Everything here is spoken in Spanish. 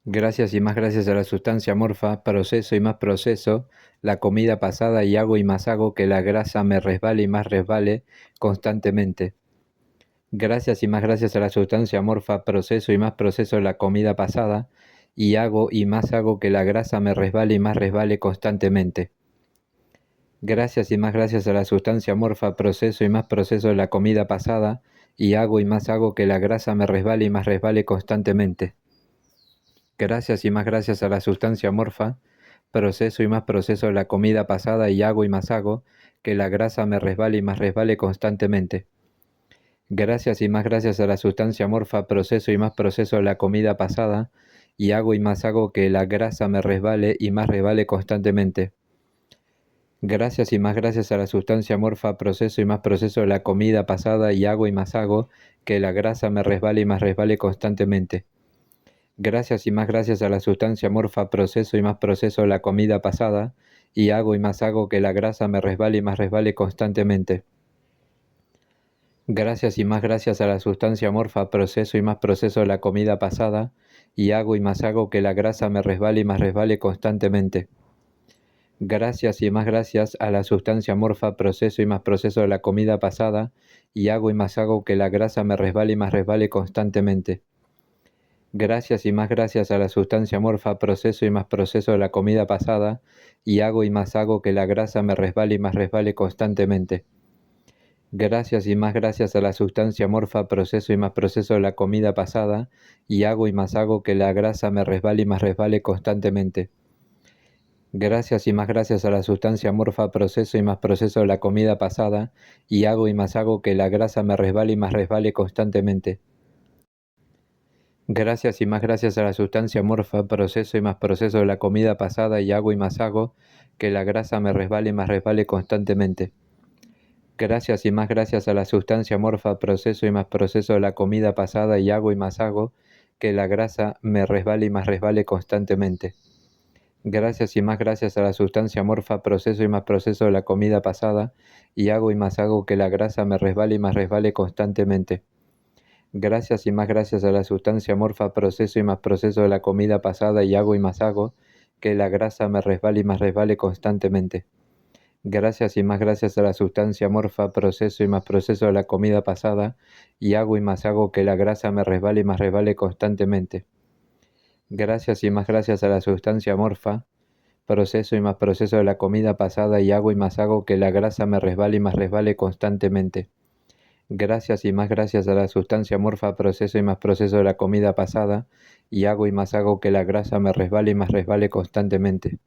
Gracias y más gracias a la sustancia amorfa, proceso y más proceso, la comida pasada y hago y más hago que la grasa me resbale y más resbale constantemente. Gracias y más gracias a la sustancia amorfa, proceso y más proceso, la comida pasada y hago y más hago que la grasa me resbale y más resbale constantemente. Gracias y más gracias a la sustancia amorfa, proceso y más proceso, la comida pasada y hago y más hago que la grasa me resbale y más resbale constantemente. Gracias y más gracias a la sustancia amorfa, proceso y más proceso la comida pasada y hago y más hago que la grasa me resbale y más resbale constantemente. Gracias y más gracias a la sustancia amorfa, proceso y más proceso la comida pasada y hago y más hago que la grasa me resbale y más resbale constantemente. Gracias y más gracias a la sustancia amorfa, proceso y más proceso la comida pasada y hago y más hago que la grasa me resbale y más resbale constantemente. Gracias y más gracias a la sustancia amorfa, proceso y más proceso la comida pasada y hago y más hago que la grasa me resbale y más resbale constantemente. Gracias y más gracias a la sustancia amorfa, proceso y más proceso la comida pasada y hago y más hago que la grasa me resbale y más resbale constantemente. Gracias y más gracias a la sustancia amorfa, proceso y más proceso la comida pasada y hago y más hago que la grasa me resbale y más resbale constantemente. Gracias y más gracias a la sustancia amorfa, proceso y más proceso la comida pasada y hago y más hago que la grasa me resbale y más resbale constantemente. Gracias y más gracias a la sustancia amorfa, proceso y más proceso la comida pasada y hago y más hago que la grasa me resbale y más resbale constantemente. Gracias y más gracias a la sustancia amorfa, proceso y más proceso la comida pasada y hago y más hago que la grasa me resbale y más resbale constantemente. Gracias y más gracias a la sustancia amorfa, proceso y más proceso la comida pasada y hago y más hago que la grasa me resbale y más resbale constantemente. Gracias y más gracias a la sustancia amorfa, proceso y más proceso la comida pasada y hago y más hago que la grasa me resbale y más resbale constantemente. Gracias y más gracias a la sustancia amorfa, proceso y más proceso la comida pasada y hago y más hago que la grasa me resbale y más resbale constantemente. Gracias y más gracias a la sustancia amorfa, proceso y más proceso la comida pasada y hago y más hago que la grasa me resbale y más resbale constantemente. Gracias y más gracias a la sustancia amorfa, proceso y más proceso la comida pasada y hago y más hago que la grasa me resbale y más resbale constantemente. Gracias y más gracias a la sustancia amorfa, proceso y más proceso de la comida pasada y hago y más hago que la grasa me resbale y más resbale constantemente. Gracias y más gracias a la sustancia amorfa, proceso y más proceso de la comida pasada y hago y más hago que la grasa me resbale y más resbale constantemente.